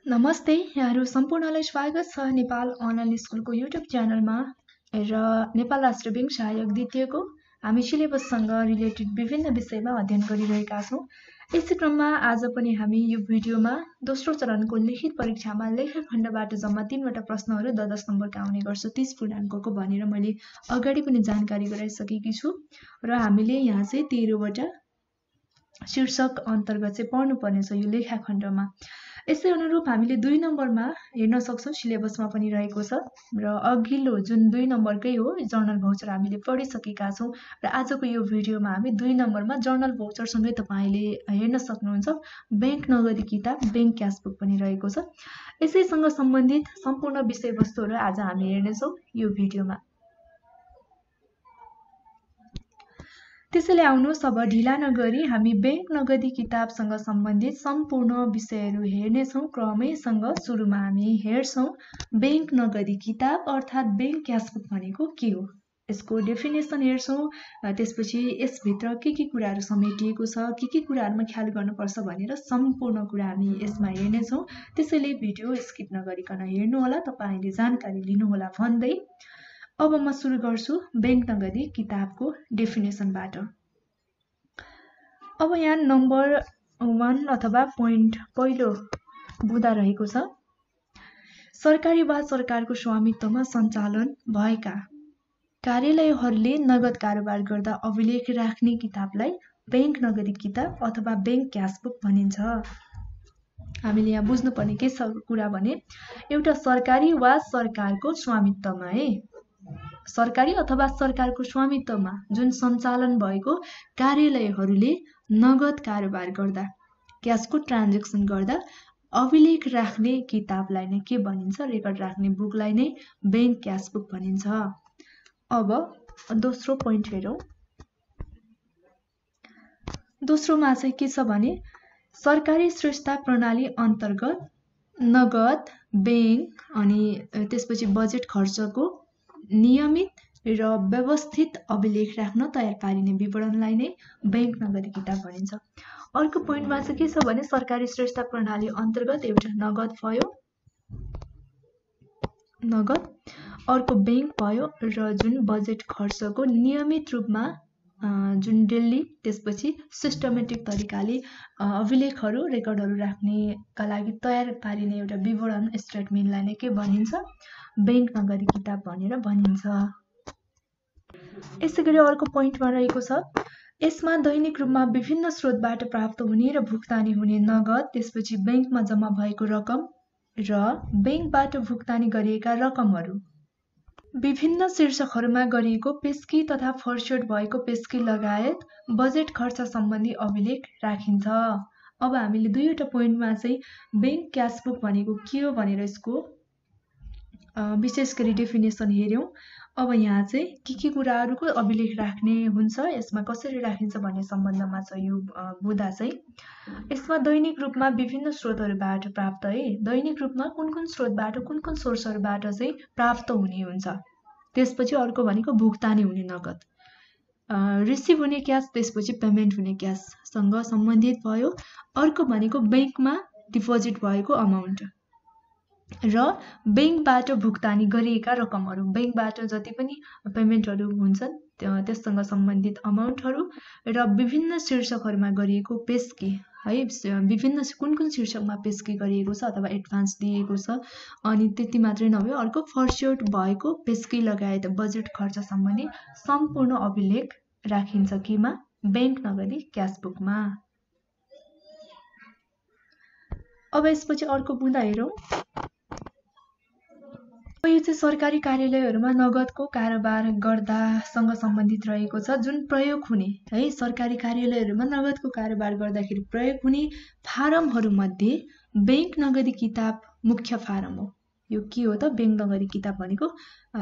नमस्ते, यहाँहरू सम्पूर्णलाई स्वागत छ नेपाल अनलाइन स्कुलको युट्युब च्यानलमा र नेपाल राष्ट्र ब्याङ्क सहायक द्वितीयको हामी सिलेबससँग रिलेटेड विभिन्न विषयमा अध्ययन गरिरहेका छौँ। यसै क्रममा आज पनि हामी यो भिडियोमा दोस्रो चरणको लिखित परीक्षामा लेखखण्डबाट जम्मा 3वटा प्रश्नहरू 10 नम्बरका आउने गर्छ, 30 पूर्णाङ्कको भनेर मैले अगाडि पनि जानकारी गराइसकेकी छु र हामीले यहाँ चाहिँ 13वटा शीर्षक अन्तर्गत चाहिँ पढ्नुपर्ने छ यो लेखाखण्डमा। यसै अनुरूप हामीले 2 नम्बरमा हेर्न सक्छौं, सिलेबसमा पनि रहेको छ र अघिल्लो जुन 2 नम्बरकै हो जर्नल भाउचर हामीले पढिसकेका छौं र आजको यो भिडियोमा हामी 2 नम्बरमा जर्नल भाउचर सँगै तपाईले हेर्न सक्नुहुन्छ बैंक नगदी किताब बैंक क्यासबुक पनि रहेको छ। यसैसँग सम्बन्धित सम्पूर्ण विषयवस्तुहरू आज हामी हेर्नेछौं यो भिडियोमा। त्यसैले आउनुहोस् अब ढिला नगरी हामी बैंक नगदी किताबसँग सम्बन्धित सम्पूर्ण विषयहरू हेर्नेछौं। क्रमैसँग सुरुमा हामी हेर्छौं बैंक नगदी किताब अर्थात् बैंक क्यासबुक भनेको के हो, यसको डेफिनेसन हेर्छौं। त्यसपछि यसभित्र के कुराहरू समेटिएको छ, के कुराहरूमा ख्याल गर्नुपर्छ भनेर सम्पूर्ण कुरा हामी यसमा हेर्नेछौं। त्यसैले भिडियो स्किप नगरिकन हेर्नु होला, तपाईले जानकारी लिनु होला भन्दै अब म सुरु गर्छु बैंक नगदी किताबको डेफिनेसनबाट। अब यहाँ नम्बर 1 अथवा पोइन्ट पहिलो बुँदा रहेको छ, सरकारी वा सरकारको स्वामित्वमा सञ्चालन भएका कार्यालयहरूले नगद कारोबार गर्दा अभिलेख राख्ने किताबलाई बैंक नगदी किताब अथवा बैंक क्यासबुक भनिन्छ। हामीले यहाँ बुझ्नुपर्ने के छ कुरा भने एउटा सरकारी वा सरकारको स्वामित्वमा सरकारी अथवा सरकारको स्वामित्वमा जुन सञ्चालन भएको कार्यालयहरूले नगद कारोबार गर्दा, क्याशको ट्रान्ज्याक्सन गर्दा अभिलेख राख्ने किताबलाई नै के भनिन्छ, रेकर्ड राख्ने बुकलाई नै बैंक क्यासबुक भनिन्छ। अब दोस्रो पोइन्ट हेरौं। दोस्रोमा चाहिँ के छ भने सरकारी स्रष्टा प्रणाली अन्तर्गत नगद, बैंक अनि त्यसपछि बजेट खर्चको नियमित र व्यवस्थित अभिलेख राख्न तयार पारिने विवरणलाई नै बैंक नगदी किताब भनिन्छ। अर्को पोइन्टमा चाहिँ के छ भने सरकारी स्रष्टा प्रणाली अन्तर्गत एउटा नगद भयो, नगद, अर्को बैंक भयो र जुन बजेट खर्चको नियमित रूपमा जुन डेली त्यसपछि सिस्टमेटिक तरिकाले अभिलेखहरू रेकर्डहरू राख्नेका लागि तयार पारिने एउटा विवरण स्टेटमेन्टलाई नै के भनिन्छ, बैंक नगदी किताब भनेर भनिन्छ। यसैगरी अर्को पोइन्टमा रहेको छ, यसमा दैनिक रूपमा विभिन्न स्रोतबाट प्राप्त हुने र भुक्तानी हुने नगद, त्यसपछि बैंकमा जम्मा भएको रकम र बैंकबाट भुक्तानी गरिएका रकमहरू, विभिन्न शीर्षकहरूमा गरिएको पेस्की तथा फर्स्योट भएको पेस्की लगायत बजेट खर्च सम्बन्धी अभिलेख राखिन्छ। अब हामीले 2वटा पोइन्टमा चाहिँ बैंक क्यासबुक भनेको के हो भनेर यसको विशेष गरी डेफिनेसन हेर्यौं। अब यहाँ चाहिँ के कुराहरूको अभिलेख राख्ने हुन्छ, यसमा कसरी राखिन्छ भन्ने सम्बन्धमा छ यो बुँदा चाहिँ। यसमा दैनिक रूपमा विभिन्न स्रोतहरूबाट प्राप्त दैनिक रूपमा कुन स्रोतबाट कुन सोर्सहरूबाट चाहिँ प्राप्त हुने हुन्छ। त्यसपछि अर्को भनेको भुक्तानी हुने नगद, रिसिभ हुने क्याश, त्यसपछि पेमेन्ट हुने क्याशसँग सम्बन्धित भयो। अर्को भनेको बैंकमा डिपोजिट भएको अमाउन्ट र बैंकबाट भुक्तानी गरिएका रकमहरू, बैंकबाट जति पनि पेमेन्टहरू हुन्छन् त्यससँग सम्बन्धित अमाउन्टहरू र विभिन्न शीर्षकहरूमा गरिएको पेस्की विभिन्न कुन शीर्षकमा पेस्की गरिएको छ अथवा एडभान्स दिएको छ। अनि त्यति मात्रै नभए अर्को फर्स्योट भएको पेस्की लगायत बजेट खर्च सम्बन्धी सम्पूर्ण अभिलेख राखिन्छ केमा, बैंक नगदी क्यासबुकमा। अब यसपछि अर्को बुँदा हेरौं। यो चाहिँ सरकारी कार्यालयहरूमा नगदको कारोबार गर्दासँग सम्बन्धित रहेको छ। जुन प्रयोग हुने सरकारी कार्यालयहरूमा नगदको कारोबार गर्दाखेरि प्रयोग हुने फारमहरू मध्ये बैंक नगदी किताब मुख्य फारम हो। यो के हो त, बैंक नगदी किताब भनेको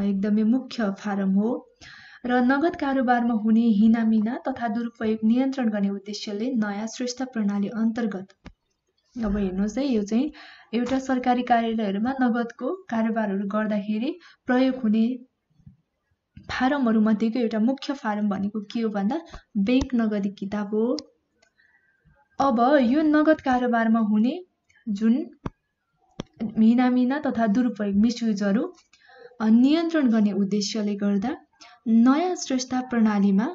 एकदमै मुख्य फारम हो र नगद कारोबारमा हुने हिनामिना तथा दुरुपयोग नियन्त्रण गर्ने उद्देश्यले नयाँ श्रेष्ठ प्रणाली अन्तर्गत, अब हेर्नुहोस् यो चाहिँ एउटा सरकारी कार्यालयहरूमा नगदको कारोबारहरू गर्दाखेरि प्रयोग हुने फारमहरू मध्येको एउटा मुख्य फारम भनेको के हो भन्दा बैंक नगदी किताब हो। अब यो नगद कारोबारमा हुने जुन हिनामिना तथा दुरुपयोग मिसयुजहरू नियन्त्रण गर्ने उद्देश्यले गर्दा नयाँ श्रेष्ठता प्रणालीमा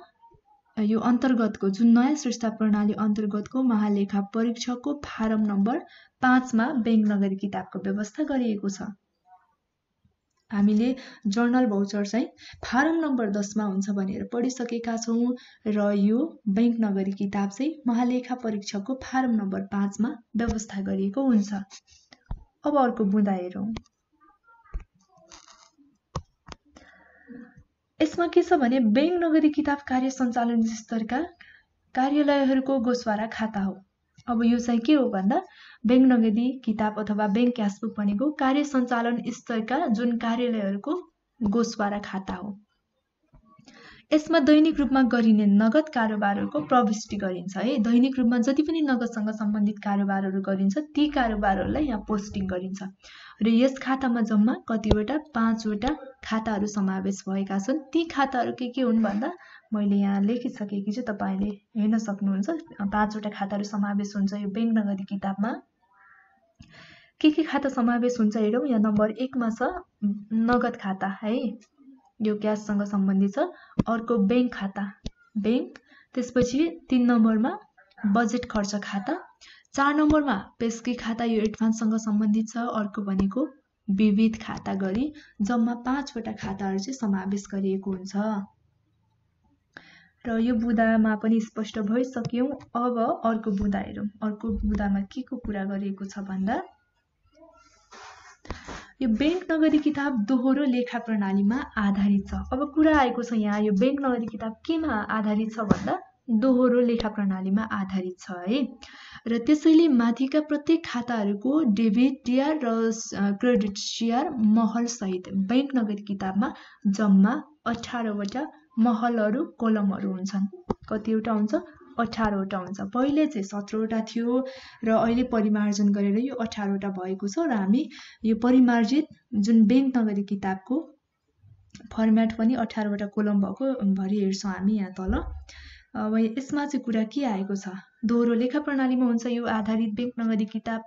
यो अन्तर्गतको जुन नयाँ श्रेष्ठता प्रणाली अन्तर्गतको महालेखा परीक्षकको फारम नम्बर 5 मा बैंक नगरी किताबको व्यवस्था गरिएको छ। हामीले जर्नल भाउचर चाहिँ फारम नम्बर 10 मा हुन्छ भनेर पढिसकेका छौं र यो बैंक नगरी किताब चाहिँ महालेखा परीक्षकको फारम नम्बर 5 मा व्यवस्था गरिएको हुन्छ। अब अर्को बुँदा हेरौं। यसमा के छ भने बैंक नगरी किताब कार्य सञ्चालन स्तरका कार्यालयहरूको गोसवारा खाता हो। अब यो चाहिँ के हो भन्दा बैंक नगदी किताब अथवा बैंक क्यासबुक भनेको कार्य सञ्चालन स्तरका जुन कार्यालयहरूको गोसवारा खाता हो। यसमा दैनिक रूपमा गरिने नगद कारोबारहरूको प्रविष्टि गरिन्छ है। दैनिक रूपमा जति पनि नगदसँग सम्बन्धित कारोबारहरू गरिन्छ ती कारोबारहरूलाई यहाँ पोस्टिङ गरिन्छ र यस खातामा जम्मा कतिवटा 5 वटा खाताहरू समावेश भएका छन्। ती खाताहरू के हुन् भन्दा मैले यहाँ लेखिसकेकी छु, तपाईले हेर्न सक्नुहुन्छ। 5 वटा खाताहरू समावेश हुन्छ यो बैंक नगदी किताबमा। के खाता समावेश हुन्छ हेरौं। यहाँ नम्बर 1 मा छ नगद खाता है, यो क्याशसँग सम्बन्धित छ। अर्को बैंक खाता बैंक, त्यसपछि 3 नम्बरमा बजेट खर्च खाता, 4 नम्बरमा पेस्की खाता यो एडभान्ससँग सम्बन्धित छ। अर्को भनेको विविध खाता गरी जम्मा 5 वटा खाताहरू चाहिँ समावेश गरिएको हुन्छ र यो बुँदामा पनि स्पष्ट भइसक्यो। अब अर्को बुँदा हेरौं। अर्को बुँदामा के को कुरा गरिएको छ भन्दा यो बैंक नगदी किताब दोहोरो लेखा प्रणालीमा आधारित छ। अब कुरा आएको छ यहाँ यो बैंक नगदी किताब केमा आधारित छ भन्दा दोहोरो लेखा प्रणालीमा आधारित छ है। र त्यसैले माथिका प्रत्येक खाताहरूको डेबिट डिआर र क्रेडिट सिआर महल सहित बैंक नगदी किताबमा जम्मा 18 वटा महलहरू कोलमहरू हुन्छन्। कतिवटा हुन्छ 18 वटा हुन्छ। पहिले चाहिँ 17 वटा थियो र अहिले परिमार्जन गरेर यो 18 वटा भएको छ र हामी यो परिमार्जित जुन बैंक नगदी किताबको फर्म्याट पनि 18 वटा कोलम भएको भरि हेर्छौं हामी यहाँ तल। अब यसमा चाहिँ कुरा के आएको छ, दोहोरो लेखा प्रणालीमा हुन्छ यो आधारित बैंक नगदी किताब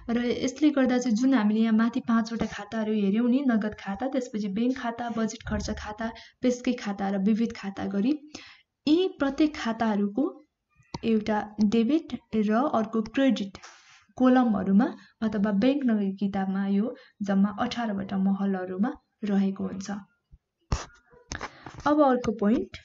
र यसले गर्दा चाहिँ जुन हामीले यहाँ माथि 5 वटा खाताहरू हेर्यौं नि, नगद खाता, त्यसपछि बैंक खाता, बजेट खर्च खाता, पेस्की खाता र विविध खाता गरी यी प्रत्येक खाताहरूको एउटा डेबिट र अर्को क्रेडिट कोलमहरुमा अथवा बैंक नगदी किताबमा यो जम्मा 18 वटा महलहरुमा रहेको हुन्छ। अब अर्को पोइन्ट,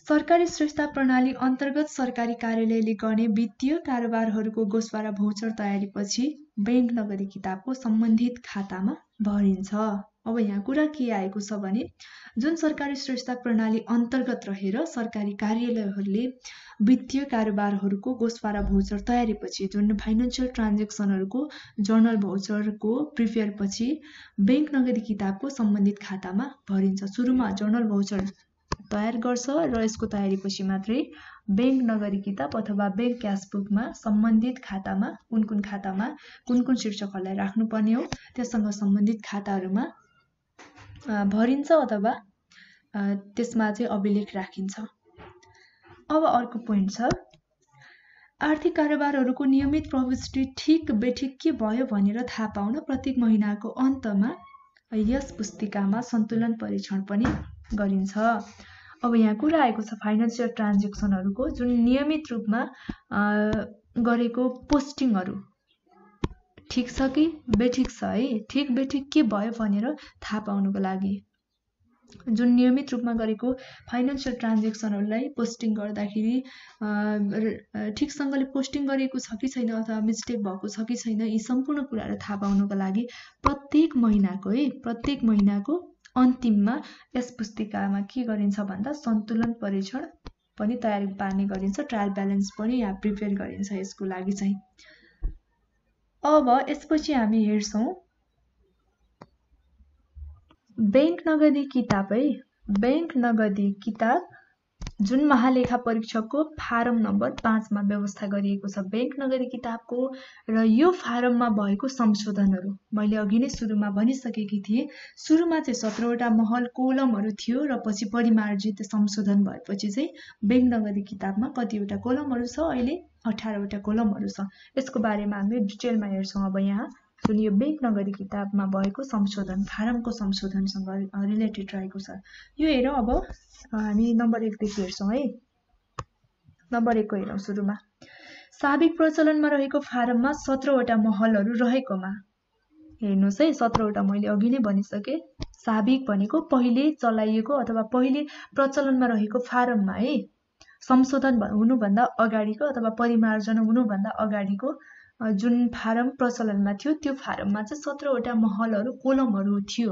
सरकारी श्रेष्ठता प्रणाली अन्तर्गत सरकारी कार्यालयले गर्ने वित्तीय कारोबारहरूको गोसवारा भौचर तयारीपछि बैंक नगदी किताबको सम्बन्धित खातामा भरिन्छ। अब यहाँ कुरा के आएको छ भने जुन सरकारी श्रेष्ठता प्रणाली अन्तर्गत रहेर सरकारी कार्यालयहरूले वित्तीय कारोबारहरूको गोसवारा भौचर तयारीपछि जुन फाइनान्शियल ट्रान्ज्याक्सनहरूको जर्नल भौचरको प्रिपेयर पछि बैंक नगदी किताबको सम्बन्धित खातामा भरिन्छ। सुरुमा जर्नल भौचर तयार गर्छ र यसको तयारीपछि मात्रै बैंक नगदी किताब अथवा बैंक क्यासबुकमा सम्बन्धित खातामा कुन शीर्षकहरूलाई राख्नुपर्ने हो त्यससँग सम्बन्धित खाताहरूमा भरिन्छ अथवा त्यसमा चाहिँ अभिलेख राखिन्छ। अब अर्को पोइन्ट छ, आर्थिक कारोबारहरूको नियमित प्रविष्टि ठिक बेठिक के भयो भनेर थाहा पाउन प्रत्येक महिनाको अन्तमा यस पुस्तिकामा सन्तुलन परीक्षण पनि गरिन्छ। अब यहाँ कुरा आएको छ फाइनान्शियल ट्रान्ज्याक्सनहरूको जुन नियमित रूपमा गरेको पोस्टिङहरू ठिक छ कि बेठिक छ है, ठिक बेठिक के भयो भनेर थाहा पाउनको लागि जुन नियमित रूपमा गरेको फाइनान्शियल ट्रान्ज्याक्सनहरूलाई पोस्टिङ गर्दाखेरि ठिकसँगले पोस्टिङ गरेको छ कि छैन अथवा मिस्टेक भएको छ कि छैन, यी सम्पूर्ण कुराहरू थाहा पाउनको लागि प्रत्येक महिनाको अन्तिममा यस पुस्तिकामा के गरिन्छ भन्दा सन्तुलन परीक्षण पनि तयारी पार्ने गरिन्छ, ट्रायल ब्यालेन्स पनि यहाँ प्रिपेयर गरिन्छ यसको लागि चाहिँ। अब यसपछि हामी हेर्छौं बैंक नगदी किताब है, बैंक नगदी किताब जुन महालेखा परीक्षकको फारम नम्बर 5 मा व्यवस्था गरिएको छ बैंक नगदी किताबको र यो फारममा भएको संशोधनहरू मैले अघि नै सुरुमा भनिसकेकी थिए। सुरुमा चाहिँ 17 वटा महल कोलमहरू थियो र पछि परिमार्जित संशोधन भएपछि चाहिँ बैंक नगदी किताबमा कतिवटा कोलमहरू छ, अहिले 18 वटा कोलमहरू छ। यसको बारेमा हामी डिटेलमा हेर्छौं अब यहाँ जुन यो बैंक नगरी किताबमा भएको संशोधन फारमको संशोधनसँग रिलेटेड रहेको छ। यो हेरौँ अब हामी नम्बर 1 देखि हेर्छौँ है। नम्बर 1 को हेरौँ सुरुमा। साबिक प्रचलनमा रहेको फारममा 17 वटा महलहरू रहेकोमा, हेर्नुस् है 17 वटा मैले अघि नै भनिसके। साबिक भनेको पहिले चलाइएको अथवा पहिले प्रचलनमा रहेको फारममा है, संशोधन हुनुभन्दा अगाडिको अथवा परिमार्जन हुनुभन्दा अगाडिको जुन फारम प्रचलनमा थियो त्यो फारममा चाहिँ 17 वटा महलहरू कोलमहरू थियो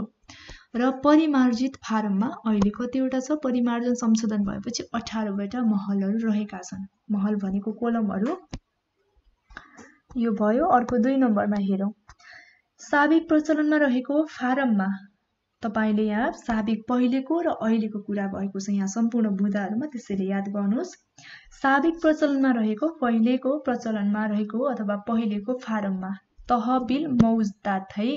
र परिमार्जित फारममा अहिले कतिवटा छ? परिमार्जन संशोधन भएपछि 18 वटा महलहरू रहेका छन्। महल भनेको कोलमहरू यो भयो। अर्को 2 नम्बरमा हेरौँ। साबिक प्रचलनमा रहेको फारममा तपाईले यहाँ साबिक पहिलेको र अहिलेको कुरा भएको छ यहाँ सम्पूर्ण बुँदाहरुमा, त्यसैले याद गर्नुहोस्। साबिक प्रचलनमा रहेको पहिलेको प्रचलनमा रहेको अथवा पहिलेको फारममा तहबिल मौजदात है,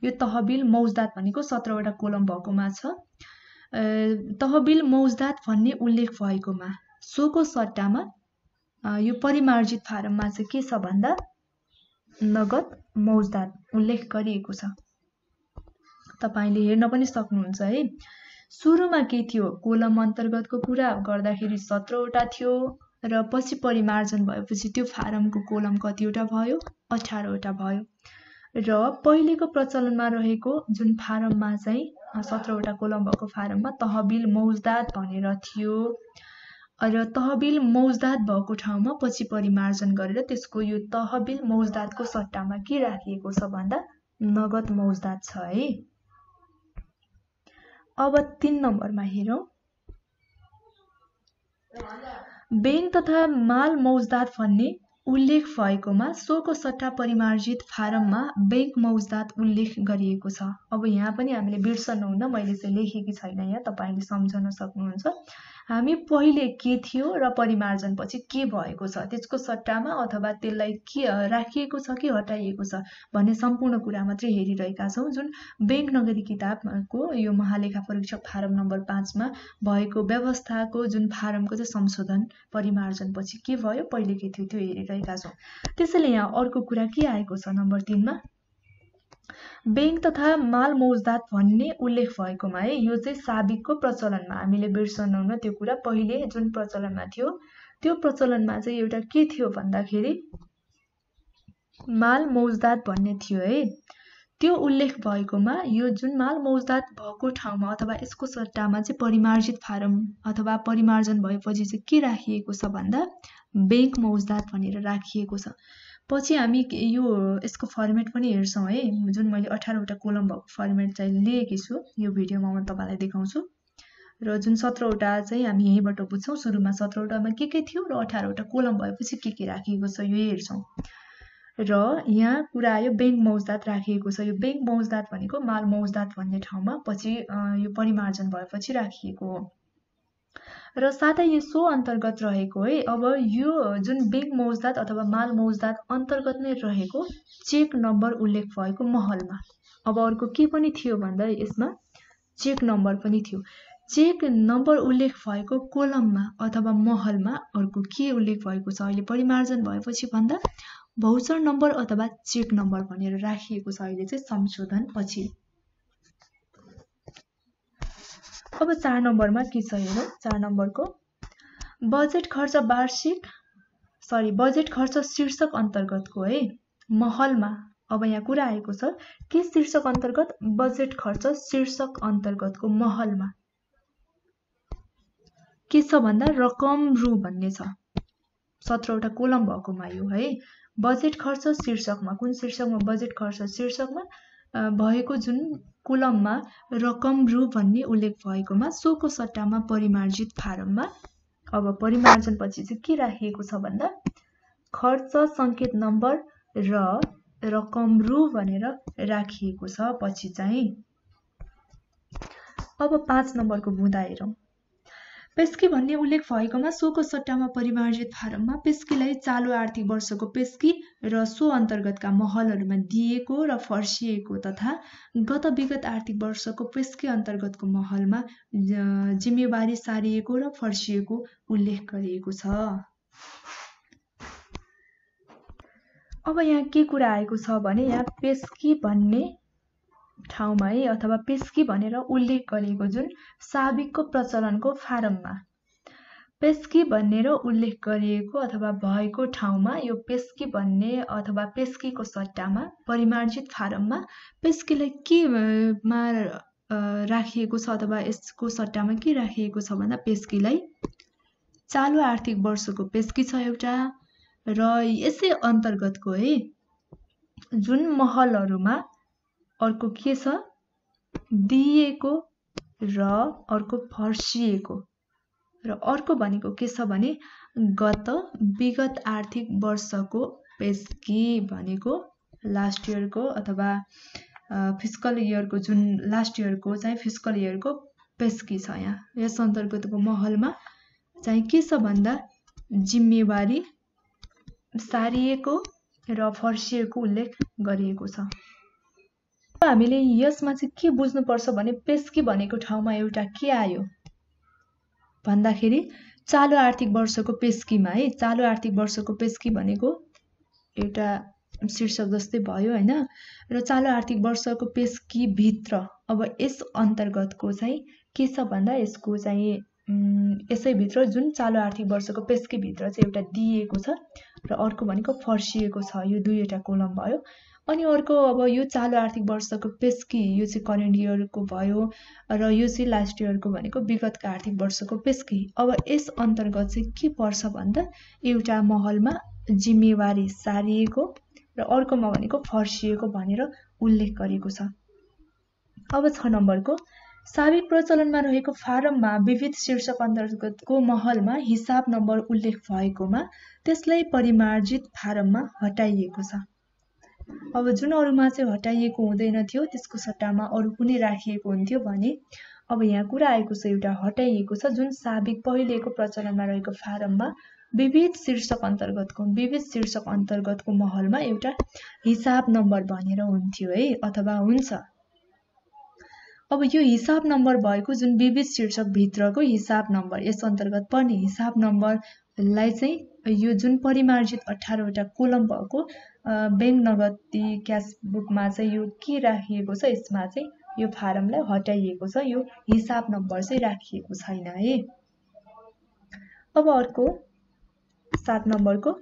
यो तहबिल मौजदात भनेको 17 वटा कोलम भएकोमा छ। तहबिल मौजदात भन्ने उल्लेख भएकोमा सोको सट्टामा यो परिमार्जित फारममा चाहिँ के छ भन्दा नगद मौजदात उल्लेख गरिएको छ। तपाईले हेर्न पनि सक्नुहुन्छ है। सुरुमा के थियो? कोलम अन्तर्गतको कुरा गर्दाखेरि 17 वटा थियो र पछि परिमार्जन भएपछि त्यो फारमको कोलम कतिवटा भयो? 18 वटा भयो। र पहिलेको प्रचलनमा रहेको जुन फारममा चाहिँ 17 वटा कोलम भएको फारममा तहबिल मौजदात भनेर थियो र तहबिल मौजदात भएको ठाउँमा पछि परिमार्जन गरेर त्यसको यो तहबिल मौजदातको सट्टामा के राखिएको छ भन्दा नगद मौजदात छ है। अब 3 नम्बरमा हेरौँ। बैंक तथा माल मौजदात भन्ने उल्लेख भएकोमा सोको सट्टा परिमार्जित फारममा बैंक मौजदात उल्लेख गरिएको छ। अब यहाँ पनि हामीले बिर्सनुहुन्न, मैले चाहिँ लेखेकी छैन यहाँ, तपाईले सम्झन सक्नुहुन्छ। हामी पहिले के थियो र परिमार्जन पछि के भएको छ त्यसको सट्टामा अथवा त्यसलाई के राखिएको छ कि हटाइएको छ भन्ने सम्पूर्ण कुरा मात्रै हेरिरहेका छौं। जुन बैंक नगरी किताबको यो महालेखा परीक्षक फारम नम्बर 5 मा भएको व्यवस्थाको जुन फारमको चाहिँ संशोधन परिमार्जन पछि के भयो, पहिले के थियो त्यो हेरिरहेका छौं। त्यसैले यहाँ अर्को कुरा के आएको छ नम्बर 3 मा बैंक तथा माल मौजदात भन्ने उल्लेख भएकोमा है, यो चाहिँ साबिकको प्रचलनमा हामीले बिर्सनुहुन्न त्यो कुरा। पहिले जुन प्रचलनमा थियो त्यो प्रचलनमा चाहिँ एउटा के थियो भन्दाखेरि माल मौजदात भन्ने थियो है। त्यो उल्लेख भएकोमा यो जुन माल मौजदात भएको ठाउँमा अथवा यसको सट्टामा चाहिँ परिमार्जित फारम अथवा परिमार्जन भएपछि चाहिँ के राखिएको छ भन्दा बैंक मौजदात भनेर राखिएको छ। पछि हामी यो यसको फर्मेट पनि हेर्छौं है। जुन मैले 18 वटा कोलम भएको फर्मेट चाहिँ लिएकी छु, यो भिडियोमा म तपाईलाई देखाउँछु। र जुन 17 वटा चाहिँ हामी यहीबाट बुझ्छौं। सुरुमा 17 वटामा के थियो र 18 वटा कोलम भएपछि के राखिएको छ यो हेर्छौं। र यहाँ कुरा आयो बैंक मौजदात राखिएको छ। यो बैंक मौजदात भनेको माल मौजदात भन्ने ठाउँमा पछि यो परिमार्जन भएपछि राखिएको हो र साथै यो सो अन्तर्गत रहेको है। अब यो जुन बैंक मौजदात अथवा माल मौजदात अन्तर्गत नै रहेको चेक नम्बर उल्लेख भएको महलमा अब अर्को के पनि थियो भन्दा यसमा चेक नम्बर पनि थियो। चेक नम्बर उल्लेख भएको कोलममा अथवा महलमा अर्को के उल्लेख भएको छ अहिले परिमार्जन भएपछि भन्दा भौचर नम्बर अथवा चेक नम्बर भनेर राखिएको छ अहिले चाहिँ संशोधन पछि। अब 4 नम्बरमा के छ हेरौँ। 4 नम्बरको बजेट खर्च शीर्षक अन्तर्गतको है महलमा अब यहाँ कुरा आएको छ के शीर्षक अन्तर्गत बजेट खर्च शीर्षक अन्तर्गतको महलमा के छ भन्दा रकम रु भन्ने छ। 17 वटा कोलम भएकोमा यो है बजेट खर्च शीर्षकमा कुन शीर्षकमा बजेट खर्च शीर्षकमा भएको जुन कोलममा रकम रु भन्ने उल्लेख भएकोमा सोको सट्टामा परिमार्जित फारममा अब परिमार्जन पछि चाहिँ के राखिएको छ भन्दा खर्च संकेत नम्बर र रकम रु भनेर राखिएको छ पछि चाहिँ। अब 5 नम्बरको बुँदा हेरौँ। पेस्की भन्ने उल्लेख भएकोमा सोको सट्टामा परिमार्जित फारममा पेस्कीलाई चालु आर्थिक वर्षको पेस्की र सो अन्तर्गतका महलहरूमा दिएको र फर्सिएको तथा गत विगत आर्थिक वर्षको पेस्की अन्तर्गतको महलमा जिम्मेवारी सारिएको र फर्सिएको उल्लेख गरिएको छ। अब यहाँ के कुरा आएको छ भने यहाँ पेस्की भन्ने ठाउँमा है अथवा पेस्की भनेर उल्लेख गरिएको जुन साबिकको प्रचलनको फारममा पेस्की भनेर उल्लेख गरिएको अथवा भएको ठाउँमा यो पेस्की भन्ने अथवा पेस्कीको सट्टामा परिमार्जित फारममा पेस्कीलाई के मा राखिएको छ अथवा यसको सट्टामा के राखिएको छ भन्दा पेस्कीलाई चालु आर्थिक वर्षको पेस्की छ एउटा र यसै अन्तर्गतको है जुन महलहरूमा अर्को के छ दिएको र अर्को फर्सिएको र अर्को भनेको के छ भने विगत आर्थिक वर्षको पेस्की भनेको लास्ट इयरको अथवा फिस्कल इयरको जुन लास्ट इयरको चाहिँ फिस्कल इयरको पेस्की छ यहाँ यस अन्तर्गतको महलमा चाहिँ के छ भन्दा जिम्मेवारी सारिएको र फर्सिएको उल्लेख गरिएको छ। हामीले यसमा चाहिँ के बुझ्नुपर्छ भने पेस्की भनेको ठाउँमा एउटा के आयो भन्दाखेरि चालु आर्थिक वर्षको पेस्कीमा है चालु आर्थिक वर्षको पेस्की भनेको एउटा शीर्षक जस्तै भयो हैन र चालु आर्थिक वर्षको पेस्की भित्र अब यस अन्तर्गतको चाहिँ के छ भन्दा यसको चाहिँ यसै भित्र जुन चालु आर्थिक वर्षको पेस्की भित्र चाहिँ एउटा दिएको छ र अर्को भनेको फर्सिएको छ यो दुईवटा कोलम भयो अनि अर्को अब यो चालु आर्थिक वर्षको पेस्की यो चाहिँ करेन्ट इयरको भयो र यो चाहिँ लास्ट इयरको भनेको विगतको आर्थिक वर्षको पेस्की अब यस अन्तर्गत चाहिँ के पर्छ भन्दा एउटा महलमा जिम्मेवारी सारिएको र अर्कोमा भनेको फर्सिएको भनेर उल्लेख गरिएको छ। अब 6 नम्बरको साबिक प्रचलनमा रहेको फारममा विविध शीर्षक अन्तर्गतको महलमा हिसाब नम्बर उल्लेख भएकोमा त्यसलाई परिमार्जित फारममा हटाइएको छ। अब जुन अरूमा चाहिँ हटाइएको हुँदैन थियो त्यसको सट्टामा अरू कुनै राखिएको हुन्थ्यो भने अब यहाँ कुरा आएको छ एउटा हटाइएको छ जुन साबिक पहिलेको प्रचलनमा रहेको फारममा विविध शीर्षक अन्तर्गतको महलमा एउटा हिसाब नम्बर भनेर हुन्थ्यो है अथवा हुन्छ। अब यो हिसाब नम्बर भएको जुन विविध शीर्षक भित्रको हिसाब नम्बर यस अन्तर्गत पर्ने हिसाब नम्बरलाई चाहिँ यो जुन परिमार्जित 18 वटा कोलम भएको बैंक नगदी क्यास बुकमा चाहिँ यो के राखिएको छ यसमा चाहिँ यो फारमलाई हटाइएको छ यो हिसाब नम्बर चाहिँ राखिएको छैन है। अब अर्को 7 नम्बरको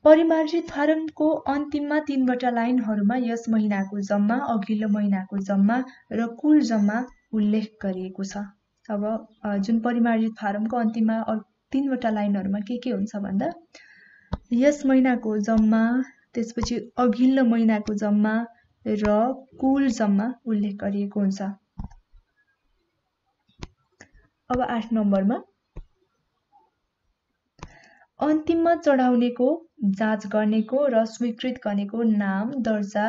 परिमार्जित फारमको अन्तिममा 3 वटा लाइनहरूमा यस महिनाको जम्मा अघिल्लो महिनाको जम्मा र कुल जम्मा उल्लेख गरिएको छ। अब जुन परिमार्जित फारमको अन्तिममा 3 वटा लाइनहरूमा के हुन्छ भन्दा यस महिनाको जम्मा त्यसपछि अघिल्लो महिनाको जम्मा र कुल जम्मा उल्लेख गरिएको हुन्छ। अब 8 नम्बरमा अन्तिममा चढाउनेको जाँच गर्नेको र स्वीकृत गर्नेको नाम दर्जा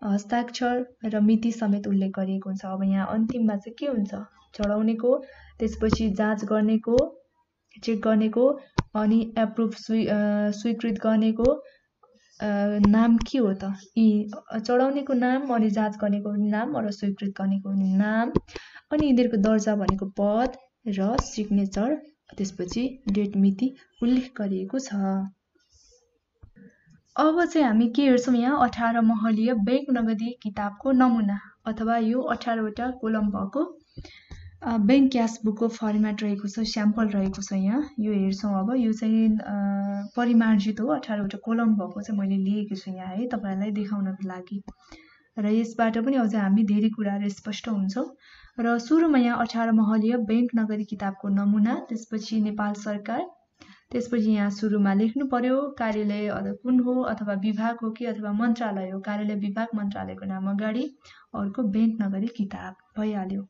हस्ताक्षर र मिति समेत उल्लेख गरिएको हुन्छ। अब यहाँ अन्तिममा चाहिँ के हुन्छ चढाउनेको त्यसपछि जाँच गर्नेको चेक गर्नेको अनि एप्रुभ स्वीकृत गर्नेको नाम के हो त चढाउनेको नाम अनि जाँच गर्नेको नाम र स्वीकृत गर्नेको नाम अनि यिनीहरूको दर्जा भनेको पद र सिग्नेचर त्यसपछि डेट मिति उल्लेख गरिएको छ। अब चाहिँ हामी के हेर्छौं यहाँ 18 महलीय बैंक नगदी किताबको नमुना अथवा यो 18 वटा कोलम भएको बैंक क्यास बुकको फर्मेट रहेको छ स्याम्पल रहेको छ यहाँ यो हेर्छौं। अब यो चाहिँ परिमार्जित हो 18 वटा कोलम भएको चाहिँ मैले लिएको छु यहाँ है तपाईहरुलाई देखाउनको लागि र यसबाट पनि अझ हामी धेरै कुराहरु स्पष्ट हुन्छौं। र सुरुमा यहाँ 18 महलीय बैंक नगदी किताबको नमुना त्यसपछि नेपाल सरकार त्यसपछि यहाँ सुरुमा लेख्नु पर्यो कार्यालय कुन हो अथवा विभाग हो कि अथवा मन्त्रालय हो कार्यालय विभाग मन्त्रालयको नाम अगाडि अर्को बैंक नगदी किताब भइहाल्यो।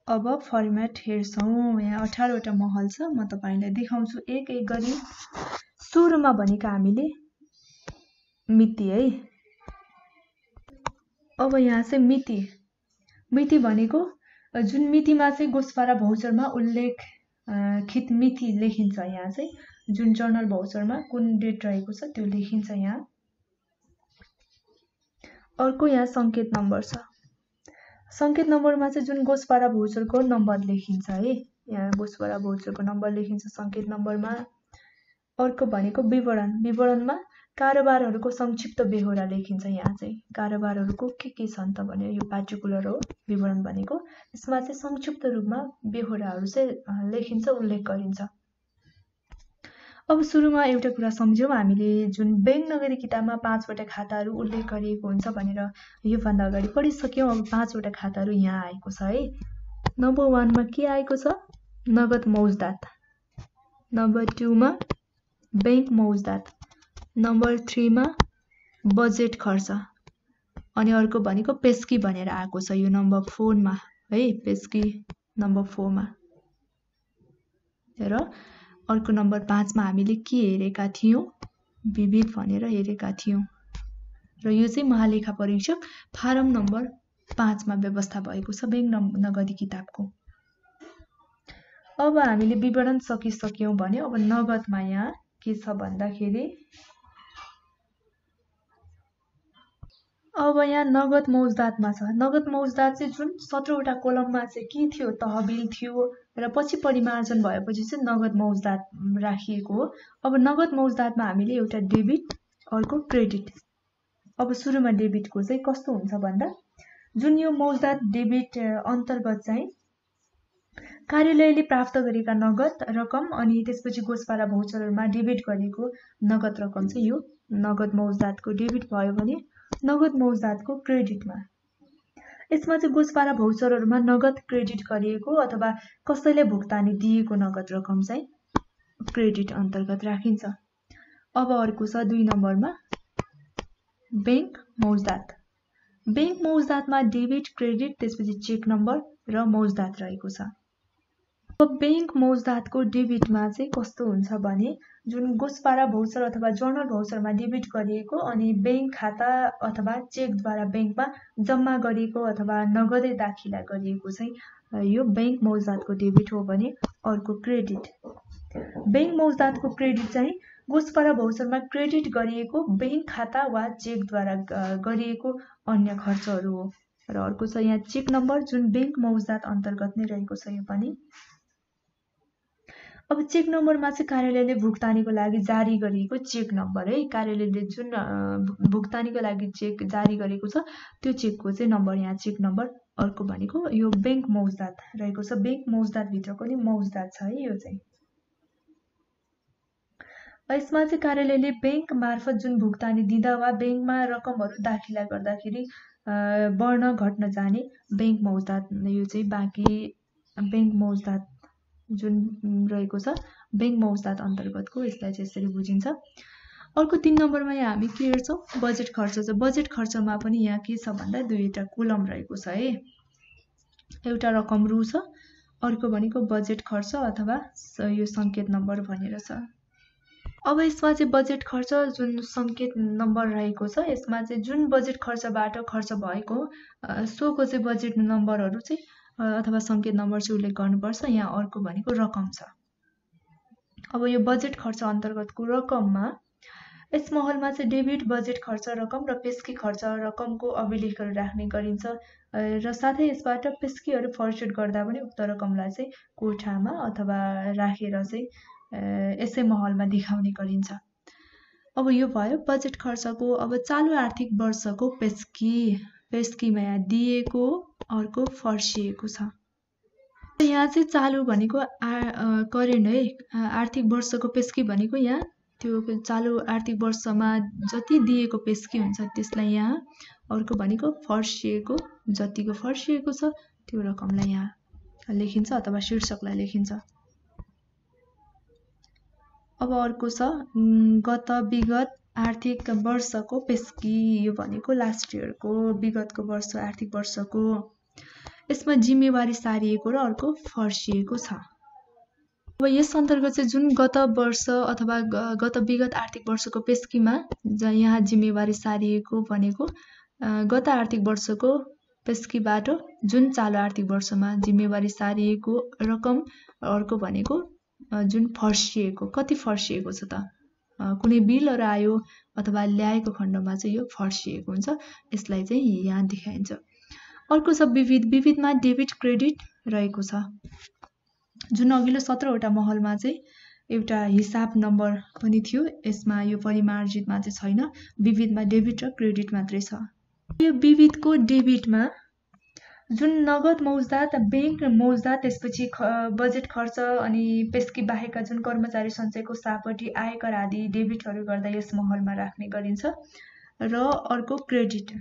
अब फर्मेट हेर्छौं यहाँ 18 वटा महल छ म तपाईलाई देखाउँछु एक एक गरी। सुरुमा भनेको हामीले मिति है। अब यहाँ चाहिँ मिति भनेको जुन मितिमा चाहिँ गोसपारा भौचरमा उल्लेख खित मिति लेखिन्छ यहाँ चाहिँ जुन जर्नल भौचरमा कुन डेट रहेको छ त्यो लेखिन्छ यहाँ। अर्को यहाँ संकेत नम्बर छ संकेत नम्बरमा चाहिँ जुन गोसपारा भौचरको नम्बर लेखिन्छ है यहाँ गोसपारा भौचरको नम्बर लेखिन्छ संकेत नम्बरमा। अर्को भनेको विवरण। विवरणमा कारोबारहरूको संक्षिप्त बेहोरा लेखिन्छ। यहाँ चाहिँ कारोबारहरूको के छन् त भने यो पार्टिकुलर हो विवरण भनेको। यसमा चाहिँ संक्षिप्त रूपमा बेहोराहरू चाहिँ लेखिन्छ, उल्लेख गरिन्छ। अब सुरुमा एउटा कुरा सम्झौँ, हामीले जुन बैंक नगदी किताबमा 5 वटा खाताहरू उल्लेख गरिएको हुन्छ भनेर योभन्दा अगाडि पढिसक्यौँ। अब 5 वटा खाताहरू यहाँ आएको छ है। नम्बर 1 मा के आएको छ? नगद मौजदात। नम्बर 2 मा बैंक मौजदात। नम्बर 3 मा बजेट खर्च। अनि अर्को भनेको पेस्की भनेर आएको छ यो नम्बर 4 मा है, पेस्की नम्बर 4 मा। र अर्को नम्बर 5 मा हामीले के हेरेका थियौं? विविध भनेर हेरेका थियौं। र यो चाहिँ महालेखा परीक्षक फारम नम्बर 5 मा व्यवस्था भएको छ बैंक नगदी किताबको। अब हामीले विवरण सकिसक्यौं भने अब नगदमा यहाँ के छ भन्दाखेरि अब यहाँ नगद मौजदातमा छ। नगद मौजदात चाहिँ जुन 17 वटा कोलममा चाहिँ के थियो? तहबिल थियो र पछि परिमार्जन भएपछि चाहिँ नगद मौजदात राखिएको हो। अब नगद मौजदातमा हामीले एउटा डेबिट, अर्को क्रेडिट। अब सुरुमा डेबिटको चाहिँ कस्तो हुन्छ भन्दा जुन यो मौजदात डेबिट अन्तर्गत चाहिँ कार्यालयले प्राप्त गरेका नगद रकम अनि त्यसपछि गोसपारा भौचरहरुमा डेबिट गरेको नगद रकम चाहिँ यो नगद मौजदातको डेबिट भयो भने नगद मौजदातको क्रेडिटमा। यसमा चाहिँ गोसपारा भौचरहरुमा नगद क्रेडिट गरिएको अथवा कसैले भुक्तानी दिएको नगद रकम चाहिँ क्रेडिट अन्तर्गत राखिन्छ। अब अर्को छ 2 नम्बरमा बैंक मौजदात। बैंक मौजदातमा डेबिट, क्रेडिट, त्यसपछि चेक नम्बर र मौजदात रहेको छ। अब बैंक मौजदातको डेबिटमा चाहिँ कस्तो हुन्छ भने जुन गोसपारा भौचर अथवा जर्नल भौचरमा डेबिट गरिएको अनि बैंक खाता अथवा चेकद्वारा बैंकमा जम्मा गरिएको अथवा नगदै दाखिला गरिएको चाहिँ यो बैंक मौजदातको डेबिट हो भने अर्को क्रेडिट। बैंक मौजदातको क्रेडिट चाहिँ गोसपारा भौचरमा क्रेडिट गरिएको बैंक खाता वा चेकद्वारा गरिएको अन्य खर्चहरू हो। र अर्को छ यहाँ चेक नम्बर जुन बैंक मौजदात अन्तर्गत नै रहेको छ यो पनि। अब चेक नम्बरमा चाहिँ कार्यालयले भुक्तानीको लागि जारी गरिएको चेक नम्बर है। कार्यालयले जुन भुक्तानीको लागि चेक जारी गरेको छ त्यो चेकको चाहिँ नम्बर यहाँ चेक नम्बर। अर्को भनेको यो बैंक मौजदात रहेको छ। बैंक मौजदात भित्रको नि मौजदात छ है यो चाहिँ। यसमा चाहिँ कार्यालयले बैंक मार्फत जुन भुक्तानी दिँदा वा बैंकमा रकमहरू दाखिला गर्दाखेरि बढ्न घट्न जाने बैंक मौजदात यो चाहिँ बाँकी बैंक मौजदात जुन रहेको छ बैंक मौजदात अन्तर्गतको यसलाई चाहिँ यसरी बुझिन्छ। अर्को 3 नम्बरमा यहाँ हामी के हेर्छौं? बजेट खर्च छ। बजेट खर्चमा पनि यहाँ के छ भन्दा दुईटा कोलम रहेको छ है। एउटा रकम रु छ, अर्को भनेको बजेट खर्च अथवा यो संकेत नम्बर भनेर छ। अब यसमा चाहिँ बजेट खर्च जुन संकेत नम्बर रहेको छ यसमा चाहिँ जुन बजेट खर्चबाट खर्च भएको सोको चाहिँ बजेट नम्बरहरू चाहिँ अथवा संकेत नम्बर चाहिँ उल्लेख गर्नुपर्छ। यहाँ अर्को भनेको रकम छ। अब यो बजेट खर्च अन्तर्गतको रकममा यस महलमा चाहिँ डेबिट, बजेट खर्च रकम र पेस्की खर्च रकमको अभिलेखहरू राख्ने गरिन्छ र साथै यसबाट पेस्कीहरू फर्सेट गर्दा पनि उक्त रकमलाई चाहिँ कोठामा अथवा राखेर चाहिँ यसै महलमा देखाउने गरिन्छ। अब यो भयो बजेट खर्चको। अब चालु आर्थिक वर्षको पेस्कीमा यहाँ दिएको अर्को फर्सिएको छ। यहाँ चाहिँ चालु भनेको करेन्ट है। आर्थिक वर्षको पेस्की भनेको यहाँ त्यो चालु आर्थिक वर्षमा जति दिएको पेस्की हुन्छ त्यसलाई यहाँ, अर्को भनेको फर्सिएको जतिको फर्सिएको छ त्यो रकमलाई यहाँ लेखिन्छ अथवा शीर्षकलाई लेखिन्छ। अब अर्को छ गत विगत आर्थिक वर्षको पेस्की। यो भनेको लास्ट इयरको विगतको वर्ष आर्थिक वर्षको। यसमा जिम्मेवारी सारिएको र अर्को फर्सिएको छ। अब यस अन्तर्गत चाहिँ जुन गत वर्ष अथवा गत विगत आर्थिक वर्षको पेस्कीमा यहाँ जिम्मेवारी सारिएको भनेको गत आर्थिक वर्षको पेस्कीबाट जुन चालु आर्थिक वर्षमा जिम्मेवारी सारिएको रकम, अर्को भनेको जुन फर्सिएको कति फर्सिएको छ त कुनै बिलहरु आयो अथवा ल्याएको खण्डमा चाहिँ यो फर्सिएको हुन्छ। यसलाई चाहिँ यहाँ देखाइन्छ। अर्को छ विविध। विविधमा डेबिट, क्रेडिट रहेको छ। जुन अघिल्लो 17 वटा महलमा चाहिँ एउटा हिसाब नम्बर पनि थियो। यसमा यो परिमार्जितमा चाहिँ छैन, विविधमा डेबिट र क्रेडिट मात्रै छ। यो विविधको डेबिटमा जुन नगद मौजदात, बैंक मौजदात, त्यसपछि बजेट खर्च अनि त्यसकी बाहेकका जुन कर्मचारी सञ्चयको सापटी, आयकर आदि डेबिटहरू गर्दा यस महलमा राख्ने गरिन्छ। र अर्को क्रेडिट,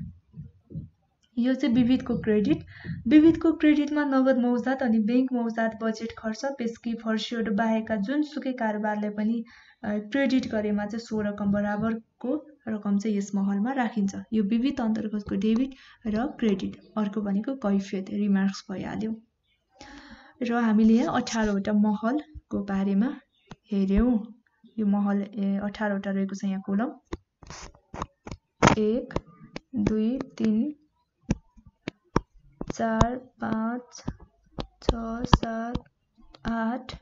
यो चाहिँ विविधको क्रेडिट। विविधको क्रेडिटमा नगद मौजदात अनि बैंक मौजदात, बजेट खर्च, पेस्की फर्सीहरू बाहेकका जुनसुकै कारोबारले पनि क्रेडिट गरेमा चाहिँ सो रकम बराबरको रकम चाहिँ यस महलमा राखिन्छ। यो विविध अन्तर्गतको डेबिट र क्रेडिट। अर्को भनेको कैफियत, रिमार्क्स भइहाल्यो। र हामीले यहाँ 18वटा महलको बारेमा हेर्यौं। यो महल 18वटा रहेको छ। यहाँ कोलम 1 2 3 4 5 6 7 8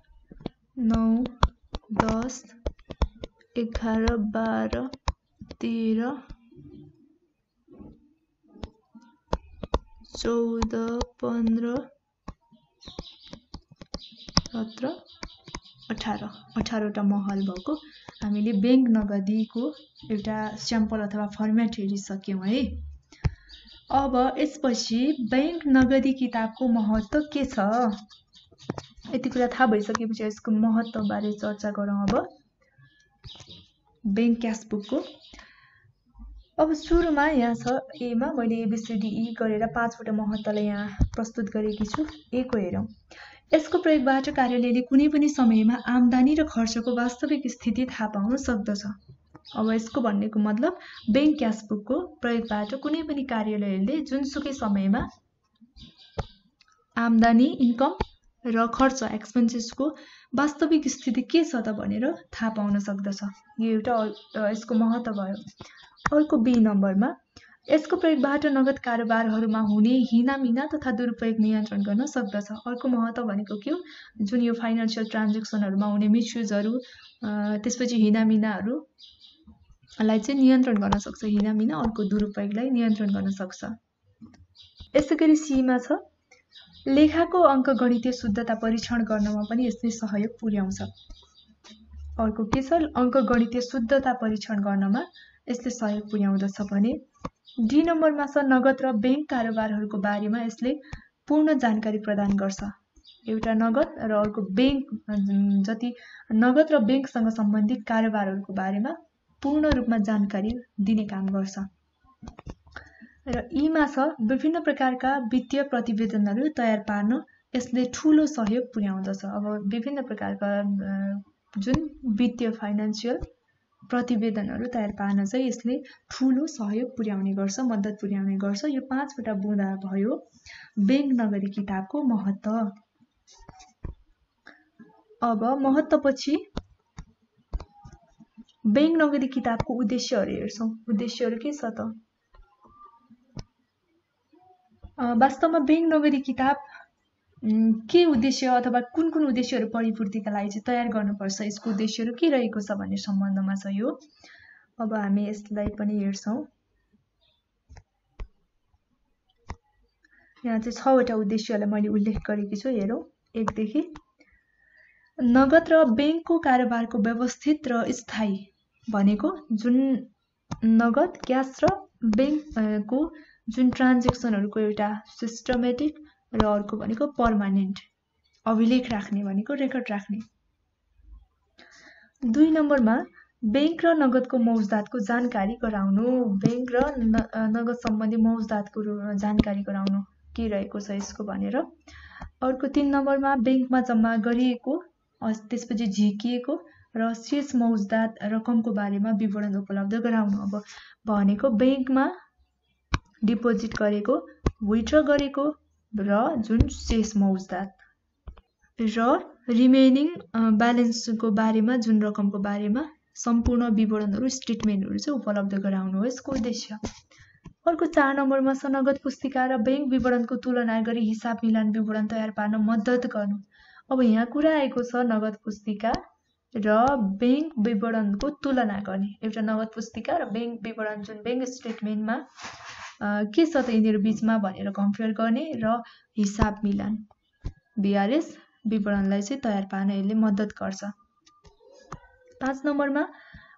9 10 11 12 13 14 15 17 18 18वटा महल भएको हामीले बैंक नगदीको एउटा स्याम्पल अथवा फर्मेट हेरिसक्यौं है। अब यसपछि बैंक नगदी किताबको महत्त्व के छ? यति कुरा थाहा भइसकेपछि यसको महत्त्व बारे चर्चा गरौँ। अब बैंक क्यास बुकको अब सुरुमा यहाँ छ ए मा मैले एबीसीडी गरेर 5वटा महत्त्वलाई यहाँ प्रस्तुत गरेकी छु। ए को हेरौँ। यसको प्रयोगबाट कार्यालयले कुनै पनि समयमा आम्दानी र खर्चको वास्तविक स्थिति थाहा पाउन सक्दछ। अब यसको भन्नेको मतलब बैंक क्यास बुकको प्रयोगबाट कुनै पनि कार्यालयले जुनसुकै समयमा आम्दानी, इन्कम र खर्च, एक्सपेन्सेसको वास्तविक स्थिति के छ त भनेर थाहा पाउन सक्दछ। यो एउटा यसको महत्त्व भयो। अर्को बी नम्बरमा यसको प्रयोगबाट नगद कारोबारहरूमा हुने हिनामिना तथा दुरुपयोग नियन्त्रण गर्न सक्दछ। अर्को महत्त्व भनेको के हो? जुन यो फाइनान्शियल ट्रान्जेक्सनहरूमा हुने मिसयुजहरू, त्यसपछि हिनामिनाहरूलाई चाहिँ नियन्त्रण गर्न सक्छ। हिनामिना अर्को दुरुपयोगलाई नियन्त्रण गर्न सक्छ। यसैगरी सीमा छ लेखाको अङ्कगणितीय शुद्धता परीक्षण गर्नमा पनि यसले सहयोग पुर्याउँछ। अर्को के छ? अङ्कगणितीय शुद्धता परीक्षण गर्नमा यसले सहयोग पुर्याउँदछ भने डी नम्बरमा छ नगद र बैंक कारोबारहरूको बारेमा यसले पूर्ण जानकारी प्रदान गर्छ। एउटा नगद र अर्को बैंक, जति नगद र बैंकसँग सम्बन्धित कारोबारहरूको बारेमा पूर्ण रूपमा जानकारी दिने काम गर्छ। र ईमा छ विभिन्न प्रकारका वित्तीय प्रतिवेदनहरू तयार पार्न यसले ठूलो सहयोग पुर्याउँदछ। अब विभिन्न प्रकारका जुन वित्तीय फाइनान्शियल प्रतिवेदनहरू तयार पार्न चाहिँ यसले ठूलो सहयोग पुर्याउने गर्छ, मद्दत पुर्याउने गर्छ। यो 5वटा बुँदा भयो बैंक नगदी किताबको महत्त्व। अब महत्त्वपछि बैंक नगदी किताबको उद्देश्यहरू हेर्छौँ। उद्देश्यहरू के छ त? वास्तवमा बैंक नगदी किताब के उद्देश्य अथवा कुन कुन उद्देश्यहरू परिपूर्तिका लागि चाहिँ तयार गर्नुपर्छ, यसको उद्देश्यहरू के रहेको छ भन्ने सम्बन्धमा छ यो। अब हामी यसलाई पनि हेर्छौँ। यहाँ चाहिँ 6वटा उद्देश्यलाई मैले उल्लेख गरेकी छु। हेरौँ 1 देखि। नगद र बैंकको कारोबारको व्यवस्थित र स्थायी भनेको जुन नगद, क्यास र बैंकको जुन ट्रान्जेक्सनहरूको एउटा सिस्टमेटिक र अर्को भनेको पर्मानेन्ट, अभिलेख राख्ने भनेको रेकर्ड राख्ने। 2 नम्बरमा बैंक र नगदको मौजदातको जानकारी गराउनु। बैंक र नगद सम्बन्धी मौजदातको जानकारी गराउनु के रहेको छ यसको भनेर। अर्को 3 नम्बरमा बैंकमा जम्मा गरिएको त्यसपछि झिकिएको र शेष मौजदात रकमको बारेमा विवरण उपलब्ध गराउनु। अब भनेको बैंकमा डिपोजिट गरेको, विथड्र गरेको र जुन शेष मौजदात र रिमेनिङ ब्यालेन्सको बारेमा, जुन रकमको बारेमा सम्पूर्ण विवरणहरू, स्टेटमेन्टहरू चाहिँ उपलब्ध गराउनु हो यसको उद्देश्य। अर्को 4 नम्बरमा छ नगद पुस्तिका र बैंक विवरणको तुलना गरी हिसाब मिलान विवरण तयार पार्न मद्दत गर्नु। अब यहाँ कुरा आएको छ नगद पुस्तिका र बैंक विवरणको तुलना गर्ने। एउटा नगद पुस्तिका र बैंक विवरण, जुन बैंक स्टेटमेन्टमा के छ त यिनीहरू बीचमा भनेर कम्पेयर गर्ने र हिसाब मिलान, बीआरएस विवरणलाई चाहिँ तयार पार्न यसले मद्दत गर्छ। 5 नम्बरमा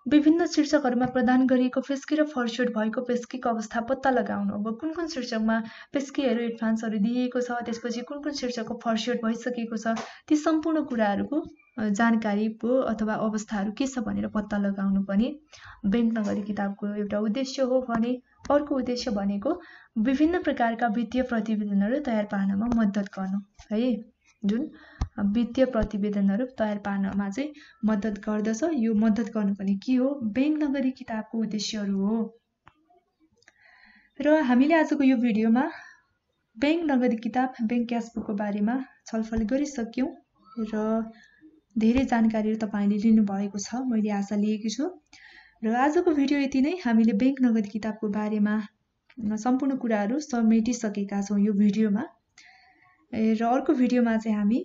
विभिन्न शीर्षकहरूमा प्रदान गरिएको पेस्की र फर्स्योट भएको पेस्कीको अवस्था पत्ता लगाउनु। अब कुन कुन शीर्षकमा पेस्कीहरू एडभान्सहरू दिएको छ, त्यसपछि कुन कुन शीर्षकको फर्स्योट भइसकेको छ, ती सम्पूर्ण कुराहरूको जानकारीको अथवा अवस्थाहरू के छ भनेर पत्ता लगाउनु पनि बैंक नगरी किताबको एउटा उद्देश्य हो भने अर्को उद्देश्य भनेको विभिन्न प्रकारका वित्तीय प्रतिवेदनहरू तयार पार्नमा मद्दत गर्नु है। जुन वित्तीय प्रतिवेदनहरू तयार पार्नमा चाहिँ मद्दत गर्दछ। यो मद्दत गर्नु पनि के हो? बैंक नगरी किताबको उद्देश्यहरू हो। र हामीले आजको यो भिडियोमा बैंक नगदी किताब बैंक क्यासबुकको बारेमा छलफल गरिसक्यौँ र धेरै जानकारीहरू तपाईले लिनुभएको छ, मैले आशा लिएकी छु। र आजको भिडियो यति नै। हामीले बैंक नगदी किताबको बारेमा सम्पूर्ण कुराहरू समेटिसकेका छौँ यो भिडियोमा। र अर्को भिडियोमा चाहिँ हामी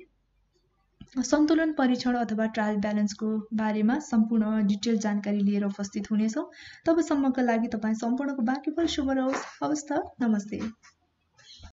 सन्तुलन परीक्षण अथवा ट्रायल ब्यालेन्सको बारेमा सम्पूर्ण डिटेल जानकारी लिएर उपस्थित हुनेछौँ। तबसम्मका लागि तपाईँ सम्पूर्णको बाँकी पल शुभ रहोस्। हवस् त, नमस्ते।